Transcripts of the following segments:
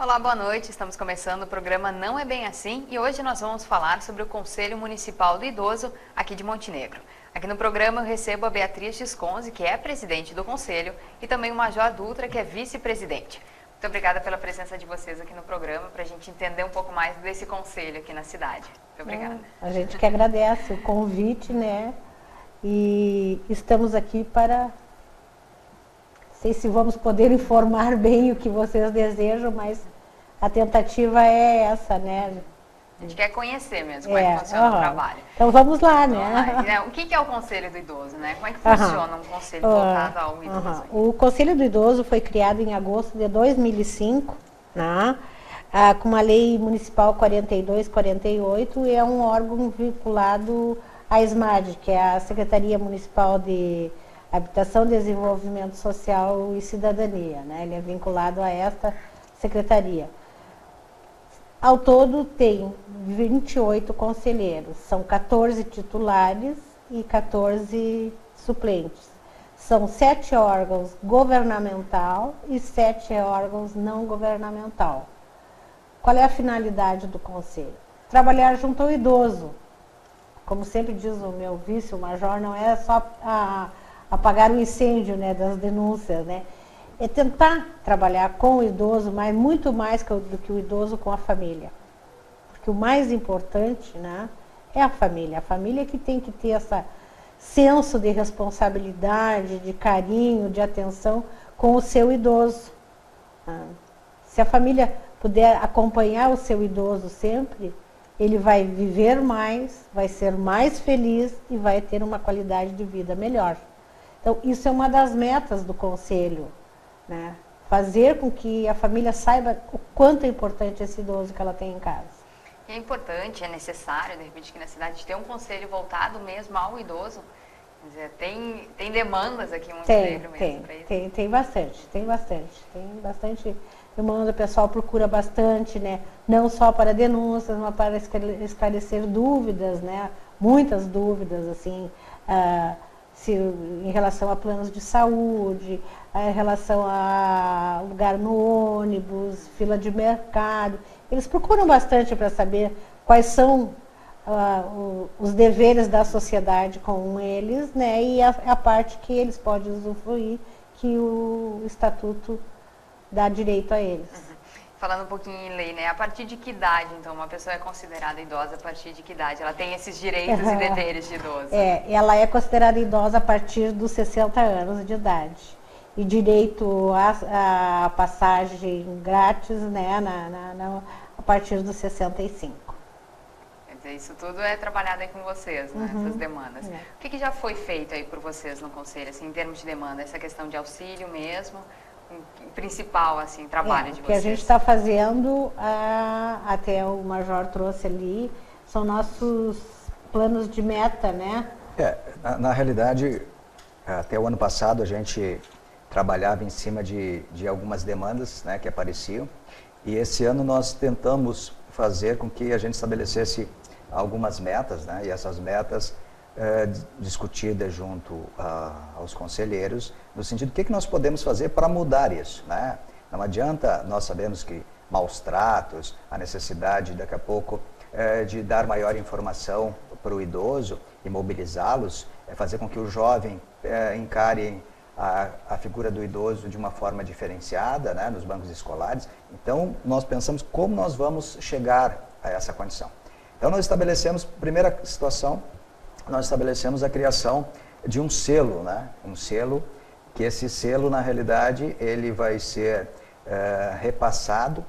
Olá, boa noite. Estamos começando o programa Não é Bem Assim e hoje nós vamos falar sobre o Conselho Municipal do Idoso aqui de Montenegro. Aqui no programa eu recebo a Beatriz Gisconzi, que é presidente do Conselho, e também o Major Dutra, que é vice-presidente. Muito obrigada pela presença de vocês aqui no programa, para a gente entender um pouco mais desse conselho aqui na cidade. Muito obrigada. A gente que agradece o convite, né? E estamos aqui para... Não sei se vamos poder informar bem o que vocês desejam, mas a tentativa é essa, né? A gente quer conhecer mesmo como é que funciona o trabalho. Então vamos lá, né? O que é o Conselho do Idoso, né? Como é que funciona um conselho voltado ao idoso? O Conselho do Idoso foi criado em agosto de 2005, né? Com uma lei municipal 4248, e é um órgão vinculado à SMAD, que é a Secretaria Municipal de Habitação, Desenvolvimento Social e Cidadania, né? Ele é vinculado a esta secretaria. Ao todo tem 28 conselheiros, são 14 titulares e 14 suplentes. São 7 órgãos governamental e 7 órgãos não governamental. Qual é a finalidade do conselho? Trabalhar junto ao idoso. Como sempre diz o meu vice, o major, não é só apagar o incêndio, né, das denúncias, né? É tentar trabalhar com o idoso, mas muito mais do que o idoso com a família. Porque o mais importante, né, é a família que tem que ter esse senso de responsabilidade, de carinho, de atenção com o seu idoso. Se a família puder acompanhar o seu idoso sempre, ele vai viver mais, vai ser mais feliz e vai ter uma qualidade de vida melhor. Então, isso é uma das metas do Conselho, né? Fazer com que a família saiba o quanto é importante esse idoso que ela tem em casa. É importante, é necessário, de repente, que na cidade ter um conselho voltado mesmo ao idoso. Quer dizer, tem demandas aqui em Montenegro mesmo para isso? Tem bastante demanda, o pessoal procura bastante, né? Não só para denúncias, mas para esclarecer dúvidas, né? Muitas dúvidas, assim, em relação a planos de saúde, em relação a lugar no ônibus, fila de mercado. Eles procuram bastante para saber quais são os deveres da sociedade com eles, né? E a parte que eles podem usufruir, que o Estatuto dá direito a eles. Falando um pouquinho em lei, né? A partir de que idade, então, uma pessoa é considerada idosa? A partir de que idade ela tem esses direitos e deveres de idoso? Ela é considerada idosa a partir dos 60 anos de idade. E direito à passagem grátis, né? A partir dos 65. Quer dizer, isso tudo é trabalhado aí com vocês, né? Essas demandas. O que já foi feito aí por vocês no Conselho, assim, em termos de demanda? Essa questão de auxílio mesmo? O principal, assim, trabalho de vocês? O que a gente está fazendo, até o Major trouxe ali, são nossos planos de meta, né? Na realidade, até o ano passado a gente trabalhava em cima de algumas demandas, né, que apareciam, e esse ano nós tentamos fazer com que a gente estabelecesse algumas metas, né, e essas metas discutidas junto aos conselheiros, no sentido do que nós podemos fazer para mudar isso, né? Não adianta, nós sabemos que maus tratos, a necessidade daqui a pouco de dar maior informação para o idoso e mobilizá-los, fazer com que o jovem encare a figura do idoso de uma forma diferenciada, né, nos bancos escolares. Então, nós pensamos como nós vamos chegar a essa condição. Então, nós estabelecemos, primeira situação, nós estabelecemos a criação de um selo, né? Um selo, que esse selo, na realidade, ele vai ser repassado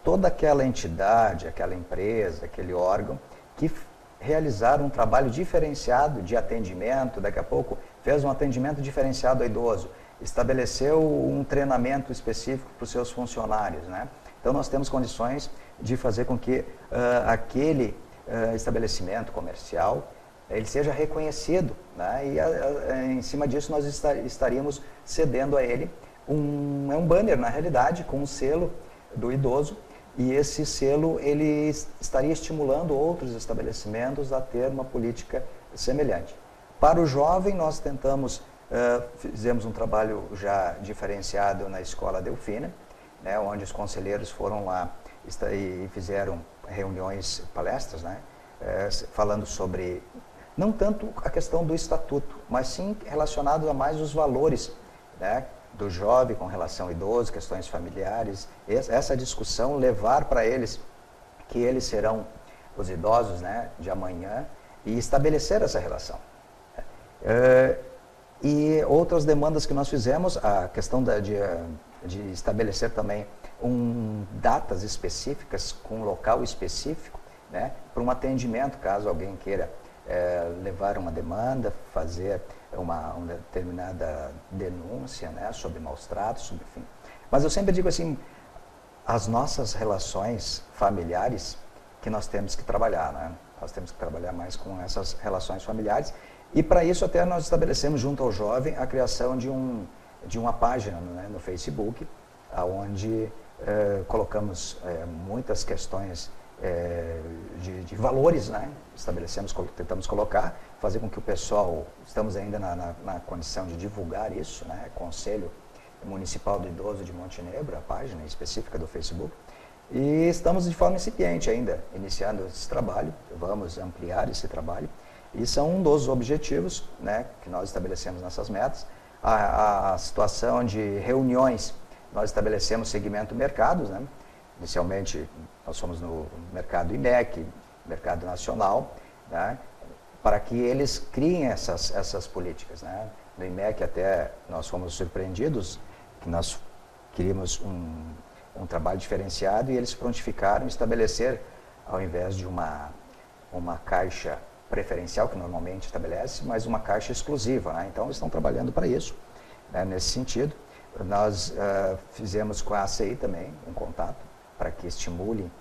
toda aquela entidade, aquela empresa, aquele órgão, que realizaram um trabalho diferenciado de atendimento, daqui a pouco fez um atendimento diferenciado ao idoso, estabeleceu um treinamento específico para os seus funcionários, né? Então, nós temos condições de fazer com que aquele estabelecimento comercial ele seja reconhecido, né? E em cima disso nós estaríamos cedendo a ele um banner, na realidade, com um selo do idoso, e esse selo ele estaria estimulando outros estabelecimentos a ter uma política semelhante. Para o jovem, nós fizemos um trabalho já diferenciado na Escola Delfina, né, onde os conselheiros foram lá e fizeram reuniões, palestras, né, falando sobre, não tanto a questão do estatuto, mas sim relacionado a mais os valores, né, do jovem com relação ao idoso, questões familiares, essa discussão levar para eles que eles serão os idosos, né, de amanhã e estabelecer essa relação. E outras demandas que nós fizemos, a questão de estabelecer também datas específicas com local específico, né, para um atendimento, caso alguém queira levar uma demanda, fazer uma determinada denúncia, né, sobre maus tratos, enfim. Mas eu sempre digo assim, as nossas relações familiares que nós temos que trabalhar, né? Nós temos que trabalhar mais com essas relações familiares e para isso até nós estabelecemos junto ao jovem a criação de uma página, né, no Facebook, onde colocamos muitas questões de valores, né? Tentamos colocar, fazer com que o pessoal, estamos ainda na condição de divulgar isso, né? Conselho Municipal do Idoso de Montenegro, a página específica do Facebook, e estamos de forma incipiente ainda, iniciando esse trabalho, vamos ampliar esse trabalho, e são um dos objetivos, né, que nós estabelecemos nessas metas, a situação de reuniões, nós estabelecemos segmento mercados, né? Inicialmente, nós somos no mercado IMEC, mercado nacional, né, para que eles criem essas políticas, né? No IMEC até nós fomos surpreendidos, que nós queríamos um trabalho diferenciado e eles prontificaram estabelecer, ao invés de uma caixa preferencial, que normalmente estabelece, mas uma caixa exclusiva, né? Então, eles estão trabalhando para isso, né, nesse sentido. Nós fizemos com a ACI também um contato, para que estimule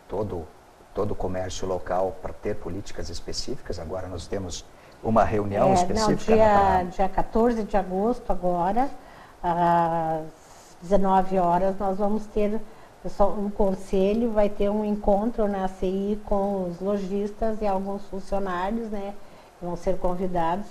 todo o comércio local para ter políticas específicas. Agora nós temos uma reunião específica. Dia 14 de agosto agora, às 19 horas, nós vamos ter, um conselho vai ter um encontro na ACI com os lojistas e alguns funcionários, né, que vão ser convidados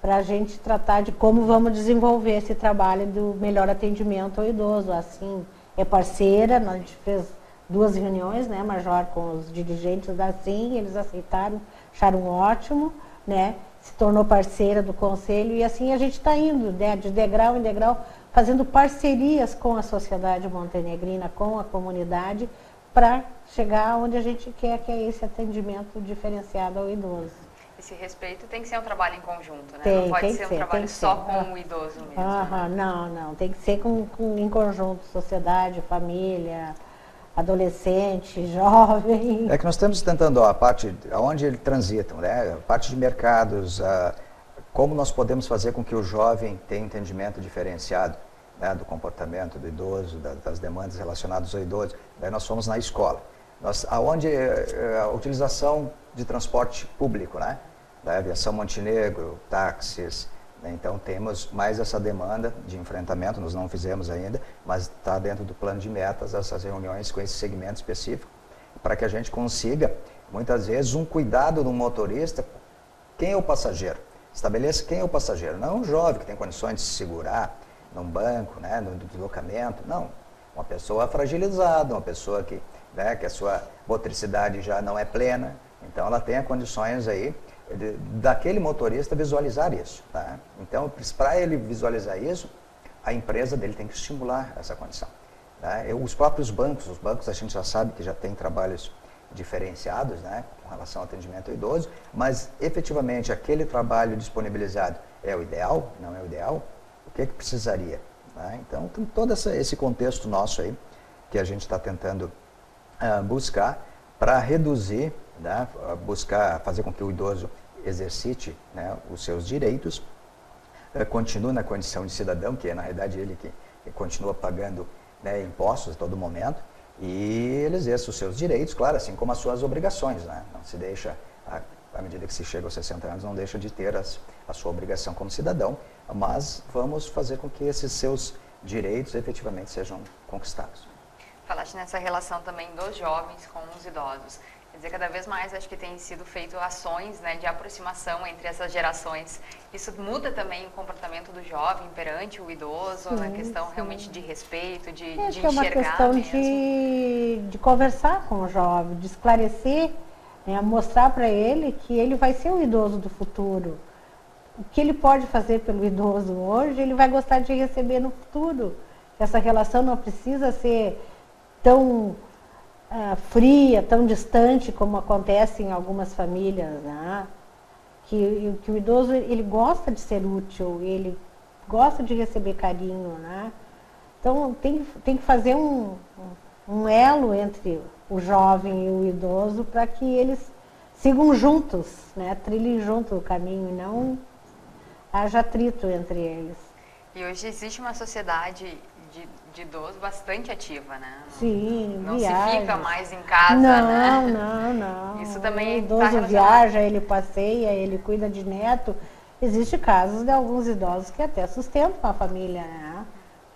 para a gente tratar de como vamos desenvolver esse trabalho do melhor atendimento ao idoso. Assim, é parceira, a gente fez 2 reuniões, né, Major, com os dirigentes da SIM, eles aceitaram, acharam ótimo, né, se tornou parceira do conselho e assim a gente está indo, né, de degrau em degrau, fazendo parcerias com a sociedade montenegrina, com a comunidade, para chegar onde a gente quer, que é esse atendimento diferenciado ao idoso. Esse respeito tem que ser um trabalho em conjunto, né? Não pode ser um trabalho só com o idoso mesmo. Não, tem que ser em conjunto, sociedade, família, adolescente, jovem. É que nós estamos tentando a parte onde eles transitam, né? A parte de mercados, como nós podemos fazer com que o jovem tenha entendimento diferenciado, né, do comportamento do idoso, das demandas relacionadas ao idoso. Daí nós fomos na escola. Aonde a utilização de transporte público, né? Da aviação Montenegro, táxis, né? Então temos mais essa demanda de enfrentamento, nós não fizemos ainda, mas está dentro do plano de metas essas reuniões com esse segmento específico, para que a gente consiga, muitas vezes, um cuidado do motorista. Quem é o passageiro? Estabeleça quem é o passageiro, não um jovem que tem condições de se segurar num banco, né, no deslocamento, não. Uma pessoa fragilizada, uma pessoa que, né, que a sua motricidade já não é plena, então ela tem condições aí daquele motorista visualizar isso, tá? Então, para ele visualizar isso, a empresa dele tem que estimular essa condição, tá? Os próprios bancos a gente já sabe que já tem trabalhos diferenciados, né, com relação ao atendimento ao idoso, mas efetivamente aquele trabalho disponibilizado é o ideal, não é o ideal, o que precisaria, né? Então tem todo esse contexto nosso aí que a gente está tentando buscar para reduzir, né, buscar fazer com que o idoso exercite, né, os seus direitos, continue na condição de cidadão, que é na realidade ele que continua pagando, né, impostos a todo momento, e ele exerce os seus direitos, claro, assim como as suas obrigações, né? Não se deixa, à medida que se chega aos 60 anos, não deixa de ter a sua obrigação como cidadão, mas vamos fazer com que esses seus direitos efetivamente sejam conquistados. Falaste nessa relação também dos jovens com os idosos. Quer dizer, cada vez mais acho que tem sido feito ações, né, de aproximação entre essas gerações. Isso muda também o comportamento do jovem perante o idoso, Sim, na questão sim. realmente de respeito, de Acho que é uma enxergar questão mesmo. de conversar com o jovem, de esclarecer, né, mostrar para ele que ele vai ser o idoso do futuro. O que ele pode fazer pelo idoso hoje, ele vai gostar de receber no futuro. Essa relação não precisa ser tão fria, tão distante como acontece em algumas famílias, né? Que o idoso ele gosta de ser útil, ele gosta de receber carinho, né? Então tem que fazer um elo entre o jovem e o idoso para que eles sigam juntos, né? Trilhem junto o caminho e não haja atrito entre eles. E hoje existe uma sociedade de idoso bastante ativa, né? Sim, não viagens. se fica mais em casa, não, né? Não. Isso também o tá idoso relacionado. viaja, ele passeia, ele cuida de neto. Existem casos de alguns idosos que até sustentam a família, né?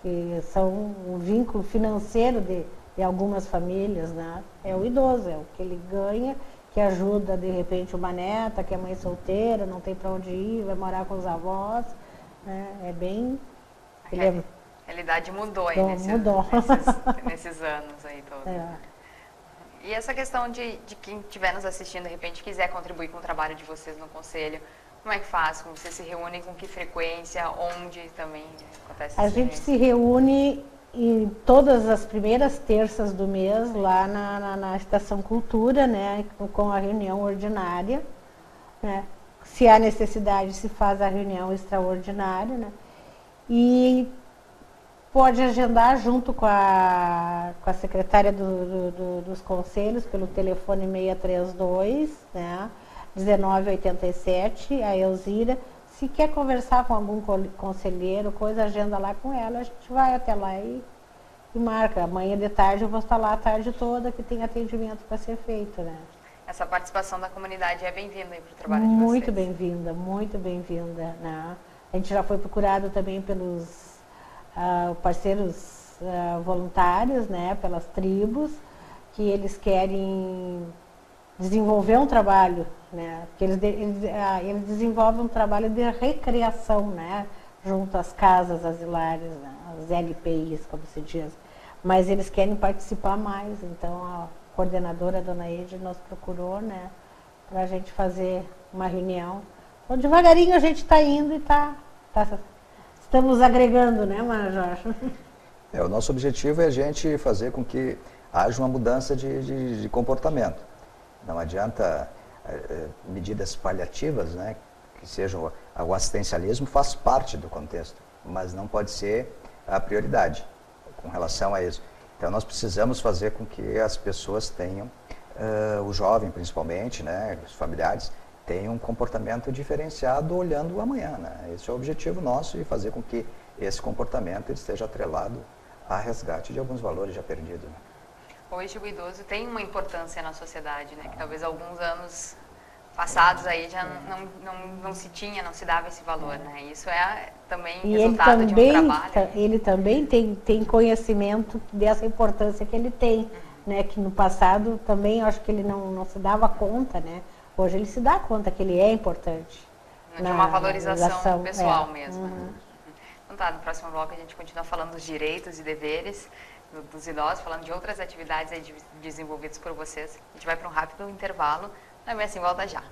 Que são um vínculo financeiro de algumas famílias, né? É o idoso, é o que ele ganha, que ajuda de repente uma neta, que é mãe solteira, não tem para onde ir, vai morar com os avós, né? É bem... A realidade mudou aí nesses anos aí todos. É. E essa questão de quem estiver nos assistindo, de repente, quiser contribuir com o trabalho de vocês no Conselho, como é que faz? Como vocês se reúnem? Com que frequência? Onde também acontece A isso? gente se reúne em todas as primeiras terças do mês lá na Estação Cultura, né, com a reunião ordinária, né. Se há necessidade, se faz a reunião extraordinária, né, e pode agendar junto com a secretária dos conselhos pelo telefone 632, né, 1987, a Elzira. Se quer conversar com algum conselheiro, coisa, agenda lá com ela, a gente vai até lá e marca. Amanhã de tarde eu vou estar lá a tarde toda, que tem atendimento para ser feito, né? Essa participação da comunidade é bem-vinda aí para o trabalho de vocês? Muito bem-vinda, né? A gente já foi procurado também pelos parceiros voluntários, né? Pelas tribos, que eles querem desenvolver um trabalho, né? Porque eles desenvolvem um trabalho de recreação, né? Junto às casas asilares, né? As LPIs, como se diz. Mas eles querem participar mais, então a coordenadora, a dona Ede, nos procurou, né? Para a gente fazer uma reunião. Então, devagarinho a gente está indo e estamos agregando, né, Major? O nosso objetivo é a gente fazer com que haja uma mudança de comportamento. Não adianta medidas paliativas, né, que sejam o assistencialismo faz parte do contexto, mas não pode ser a prioridade com relação a isso. Então nós precisamos fazer com que as pessoas tenham, o jovem principalmente, né, os familiares, tenham um comportamento diferenciado olhando o amanhã, né? Esse é o objetivo nosso, e fazer com que esse comportamento esteja atrelado a resgate de alguns valores já perdidos, né? Hoje o idoso tem uma importância na sociedade, né? Que talvez alguns anos passados aí já não se tinha, não se dava esse valor, né? Isso é também resultado de um trabalho. Ele também tem conhecimento dessa importância que ele tem, né? Que no passado também acho que ele não se dava conta, né? Hoje ele se dá conta que ele é importante. De uma valorização pessoal mesmo. Então tá, no próximo bloco a gente continua falando dos direitos e deveres dos idosos, falando de outras atividades aí desenvolvidas por vocês. A gente vai para um rápido intervalo, mas assim volta já.